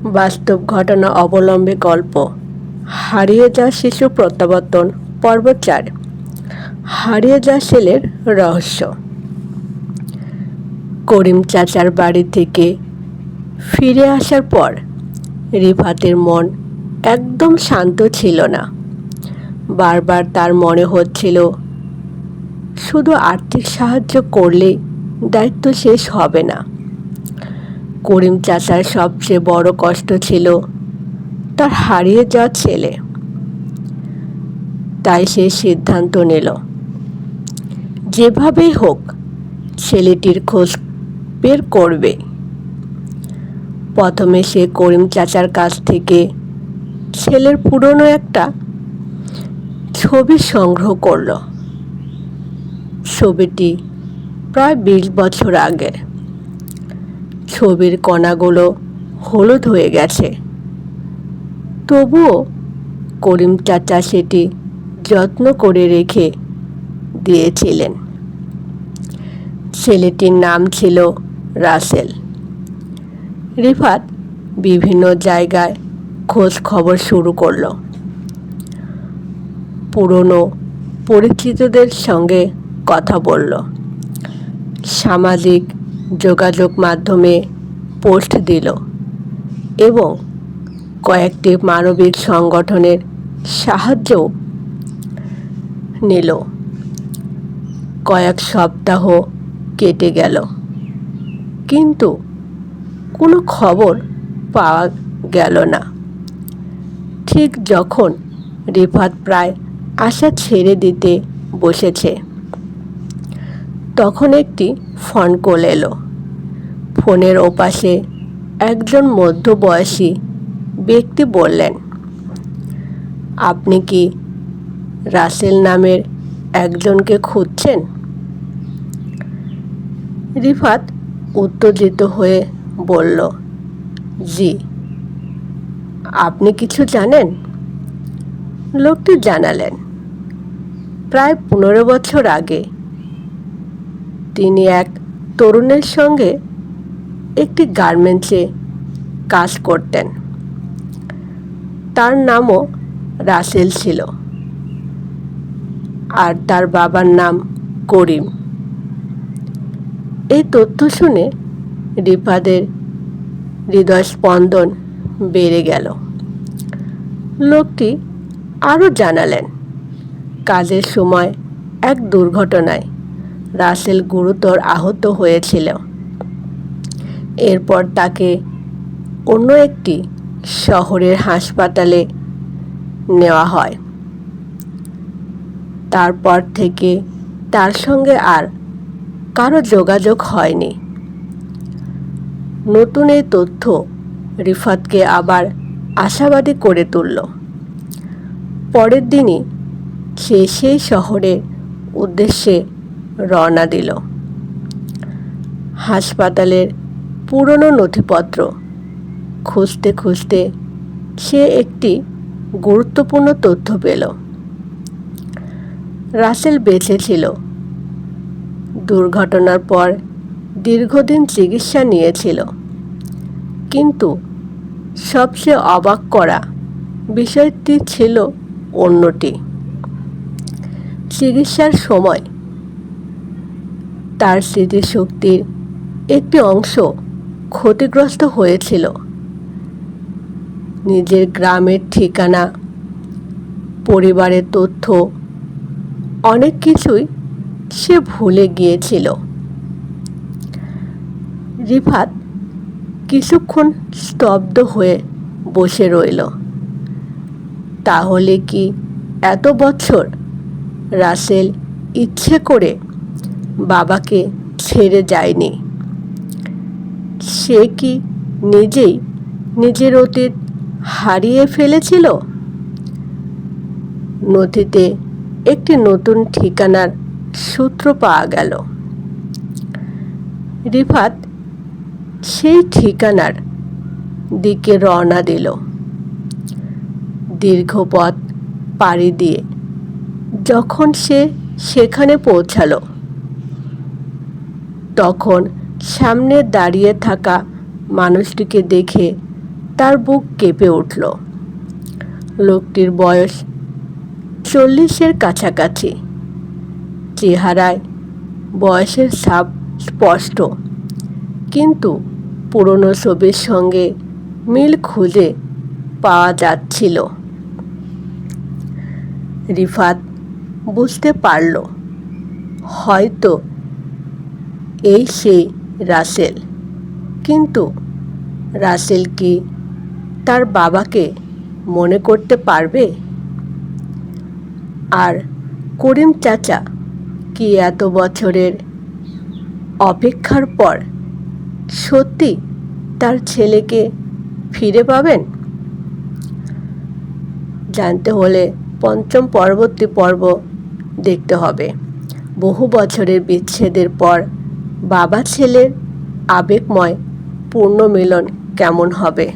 বাস্তব ঘটনা অবলম্বনে গল্প হারিয়ে যাওয়া শিশু প্রত্যাবর্তন পর্ব 4। হারিয়ে যাওয়া ছেলের রহস্য। করিম চাচার বাড়ি থেকে ফিরে আসার পর রিফাতের মন একদম শান্ত ছিল না। বারবার তার মনে হচ্ছিল শুধু আর্থিক সাহায্য করলেই দায়িত্ব শেষ হবে না। করিম চাচার সবচেয়ে বড় কষ্ট ছিল তার হারিয়ে যাওয়া ছেলে। তাই সে সিদ্ধান্ত নিল যেভাবেই হোক ছেলেটির খোঁজ বের করবে। প্রথমে সে করিম চাচার কাছ থেকে ছেলের পুরনো একটা ছবি সংগ্রহ করল। ছবিটি প্রায় 20 বছর আগের। ছবির কণাগুলো হলুদ হয়ে গেছে, তবুও করিম চাচা সেটি যত্ন করে রেখে দিয়েছিলেন। ছেলেটির নাম ছিল রাসেল। রিফাত বিভিন্ন জায়গায় খোঁজ খবর শুরু করল। পুরনো পরিচিতদের সঙ্গে কথা বলল, সামাজিক যোগাযোগ মাধ্যমে পোস্ট দিল এবং কয়েকটি মানবিক সংগঠনের সাহায্য নিল। কয়েক সপ্তাহ কেটে গেল, কিন্তু কোনো খবর পাওয়া গেল না। ঠিক যখন রিফাত প্রায় আশা ছেড়ে দিতে বসেছে, তখন একটি ফোন কল এলো। ফোনের ওপাশে একজন মধ্যবয়সী ব্যক্তি বললেন, আপনি কি রাসেল নামের একজনকে খুঁজছেন? রিফাত উত্তেজিত হয়ে বলল, জি। আপনি কিছু জানেন? লোকটি জানালেন, প্রায় 15 বছর আগে তিনি এক তরুণের সঙ্গে একটি গার্মেন্টসে কাজ করতেন। তার নামও রাসেল ছিল, আর তার বাবার নাম করিম। এই তথ্য শুনে রিফাতের হৃদয়স্পন্দন বেড়ে গেল। লোকটি আরও জানালেন, কাজের সময় এক দুর্ঘটনায় রাসেল গুরুতর আহত হয়েছিল। এরপর তাকে অন্য একটি শহরের হাসপাতালে নেওয়া হয়। তারপর থেকে তার সঙ্গে আর কারো যোগাযোগ হয়নি। নতুন এই তথ্য রিফাতকে আবার আশাবাদী করে তুলল। পরের দিনই সে সেই শহরের উদ্দেশ্যে রওনা দিল। হাসপাতালের পুরনো নথিপত্র খুঁজতে খুঁজতে সে একটি গুরুত্বপূর্ণ তথ্য পেল। রাসেল বেঁচে ছিল। দুর্ঘটনার পর দীর্ঘদিন চিকিৎসা নিয়েছিল, কিন্তু সবচেয়ে অবাক করা বিষয়টি ছিল অন্যটি। চিকিৎসার সময় তার স্মৃতিশক্তির একটি অংশ ক্ষতিগ্রস্ত হয়েছিল। নিজের গ্রামের ঠিকানা, পরিবারের তথ্য, অনেক কিছুই সে ভুলে গিয়েছিল। রিফাত কিছুক্ষণ স্তব্ধ হয়ে বসে রইল। তাহলে কি এত বছর রাসেল ইচ্ছে করে বাবাকে ছেড়ে যায়নি? সে কি নিজেই নিজের অতীত হারিয়ে ফেলেছিল? নথিতে একটি নতুন ঠিকানার সূত্র পাওয়া গেল। রিফাত সেই ঠিকানার দিকে রওনা দিল। দীর্ঘ পথ পাড়ি দিয়ে যখন সে সেখানে পৌঁছালো, তখন সামনে দাঁড়িয়ে থাকা মানুষটিকে দেখে তার বুক কেঁপে উঠল। লোকটির বয়স 40-এর কাছাকাছি। চেহারায় বয়সের ছাপ স্পষ্ট, কিন্তু পুরনো ছবির সঙ্গে মিল খুঁজে পাওয়া যাচ্ছিল। রিফাত বুঝতে পারল হয়তো এই সেই রাসেল। কিন্তু রাসেল কি তার বাবাকে মনে করতে পারবে? আর করিম চাচা কি এত বছরের অপেক্ষার পর সত্যি তার ছেলেকে ফিরে পাবেন? জানতে হলে পরবর্তী পর্ব দেখতে হবে। বহু বছরের বিচ্ছেদের পর বাবা ছেলের আবেগময় পুনর্মিলন কেমন হবে।